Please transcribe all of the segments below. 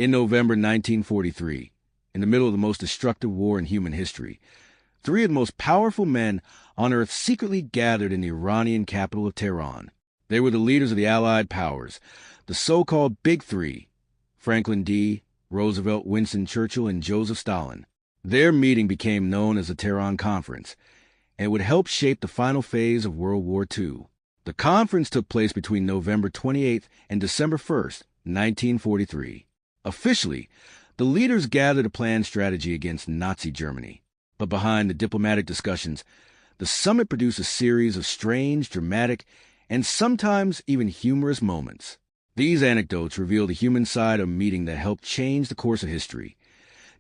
In November 1943, in the middle of the most destructive war in human history, three of the most powerful men on earth secretly gathered in the Iranian capital of Tehran. They were the leaders of the Allied powers, the so-called Big Three: Franklin D. Roosevelt, Winston Churchill, and Joseph Stalin. Their meeting became known as the Tehran Conference, and it would help shape the final phase of World War II. The conference took place between November 28th and December 1st, 1943. Officially, the leaders gathered a planned strategy against Nazi Germany. But behind the diplomatic discussions, the summit produced a series of strange, dramatic, and sometimes even humorous moments. These anecdotes reveal the human side of a meeting that helped change the course of history.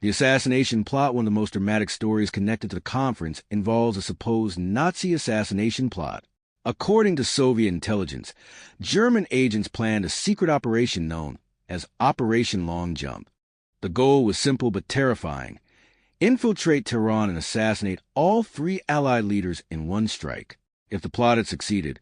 The assassination plot, one of the most dramatic stories connected to the conference, involves a supposed Nazi assassination plot. According to Soviet intelligence, German agents planned a secret operation known as Operation Long Jump. The goal was simple but terrifying: infiltrate Tehran and assassinate all three Allied leaders in one strike. If the plot had succeeded,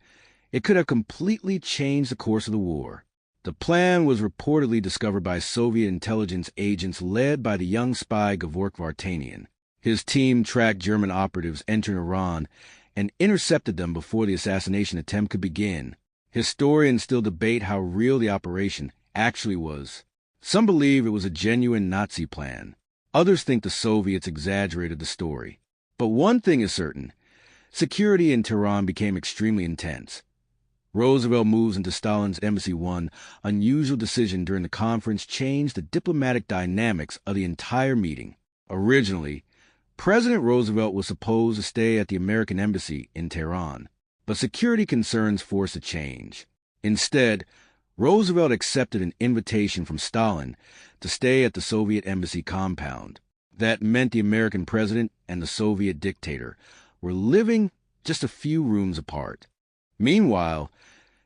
it could have completely changed the course of the war. The plan was reportedly discovered by Soviet intelligence agents led by the young spy Gevork Vartanian. His team tracked German operatives entering Iran and intercepted them before the assassination attempt could begin. Historians still debate how real the operation actually was. Some believe it was a genuine Nazi plan. Others think the Soviets exaggerated the story. But one thing is certain: security in Tehran became extremely intense. Roosevelt moves into Stalin's embassy. One unusual decision during the conference changed the diplomatic dynamics of the entire meeting. Originally, President Roosevelt was supposed to stay at the American embassy in Tehran, but security concerns forced a change. Instead, Roosevelt accepted an invitation from Stalin to stay at the Soviet embassy compound. That meant the American president and the Soviet dictator were living just a few rooms apart. Meanwhile,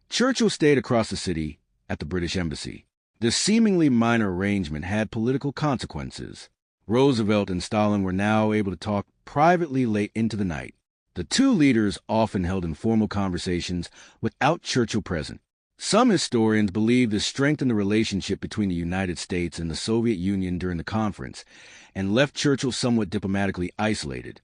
Churchill stayed across the city at the British embassy. This seemingly minor arrangement had political consequences. Roosevelt and Stalin were now able to talk privately late into the night. The two leaders often held informal conversations without Churchill present. Some historians believe this strengthened the relationship between the United States and the Soviet Union during the conference and left Churchill somewhat diplomatically isolated.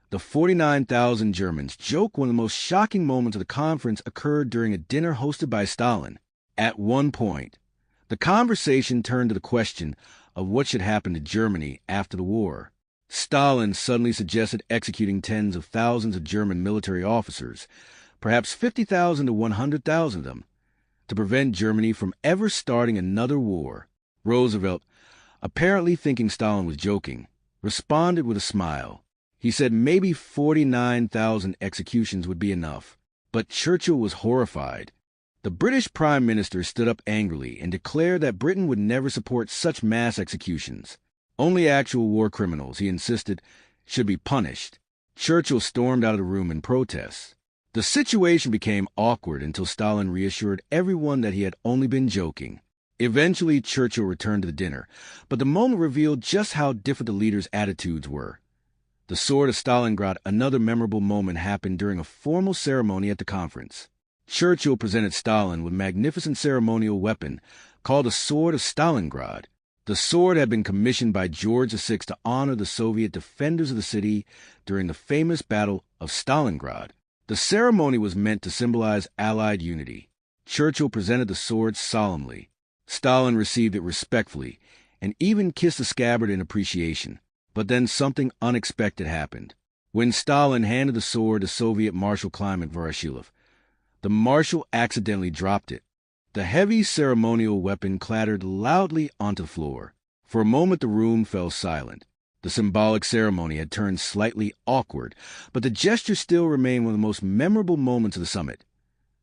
The 49,000 Germans joke one of the most shocking moments of the conference occurred during a dinner hosted by Stalin. At one point, the conversation turned to the question of what should happen to Germany after the war. Stalin suddenly suggested executing tens of thousands of German military officers, perhaps 50,000 to 100,000 of them, to prevent Germany from ever starting another war. Roosevelt, apparently thinking Stalin was joking, responded with a smile. He said maybe 49,000 executions would be enough, but Churchill was horrified. The British Prime Minister stood up angrily and declared that Britain would never support such mass executions. Only actual war criminals, he insisted, should be punished. Churchill stormed out of the room in protest. The situation became awkward until Stalin reassured everyone that he had only been joking. Eventually, Churchill returned to the dinner, but the moment revealed just how different the leaders' attitudes were. The Sword of Stalingrad, another memorable moment, happened during a formal ceremony at the conference. Churchill presented Stalin with a magnificent ceremonial weapon called the Sword of Stalingrad. The sword had been commissioned by George VI to honor the Soviet defenders of the city during the famous Battle of Stalingrad. The ceremony was meant to symbolize Allied unity. Churchill presented the sword solemnly. Stalin received it respectfully and even kissed the scabbard in appreciation. But then something unexpected happened. When Stalin handed the sword to Soviet Marshal Kliment Voroshilov, the marshal accidentally dropped it. The heavy ceremonial weapon clattered loudly onto the floor. For a moment the room fell silent. The symbolic ceremony had turned slightly awkward, but the gesture still remained one of the most memorable moments of the summit.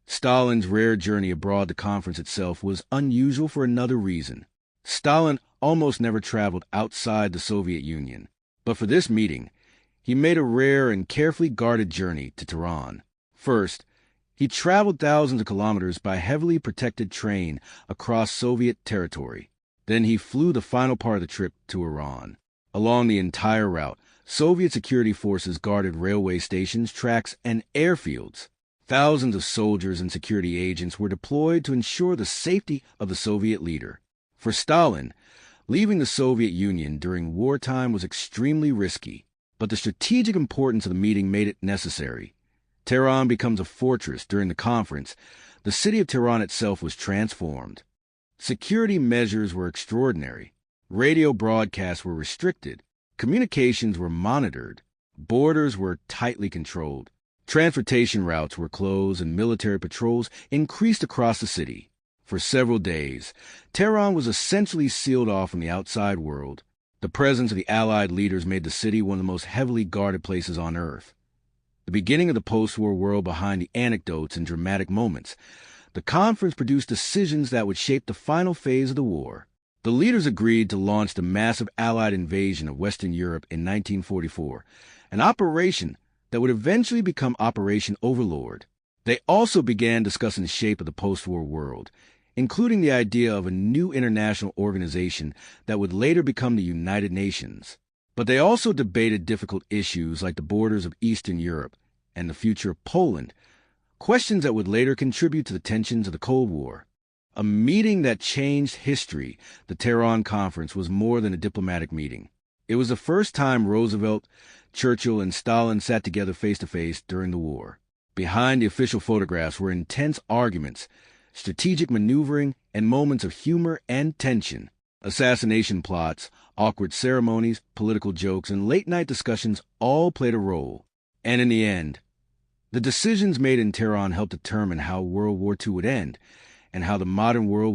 Stalin's rare journey abroad, the conference itself, was unusual for another reason. Stalin almost never traveled outside the Soviet Union, but for this meeting, he made a rare and carefully guarded journey to Tehran. First, he traveled thousands of kilometers by heavily protected train across Soviet territory. Then he flew the final part of the trip to Iran. Along the entire route, Soviet security forces guarded railway stations, tracks, and airfields. Thousands of soldiers and security agents were deployed to ensure the safety of the Soviet leader. For Stalin, Leaving the Soviet Union during wartime was extremely risky, but the strategic importance of the meeting made it necessary. Tehran becomes a fortress during the conference. The city of Tehran itself was transformed. Security measures were extraordinary. Radio broadcasts were restricted. Communications were monitored. Borders were tightly controlled. Transportation routes were closed and military patrols increased across the city. For several days, Tehran was essentially sealed off from the outside world. The presence of the Allied leaders made the city one of the most heavily guarded places on Earth. The beginning of the post-war world behind the anecdotes and dramatic moments. The conference produced decisions that would shape the final phase of the war. The leaders agreed to launch the massive Allied invasion of Western Europe in 1944, an operation that would eventually become Operation Overlord. They also began discussing the shape of the post-war world, including the idea of a new international organization that would later become the United Nations. But they also debated difficult issues like the borders of Eastern Europe and the future of Poland, questions that would later contribute to the tensions of the Cold War. A meeting that changed history, the Tehran Conference was more than a diplomatic meeting. It was the first time Roosevelt, Churchill, and Stalin sat together face-to-face during the war. Behind the official photographs were intense arguments, strategic maneuvering, and moments of humor and tension. Assassination plots, awkward ceremonies, political jokes, and late-night discussions all played a role. And in the end, the decisions made in Tehran helped determine how World War II would end and how the modern world would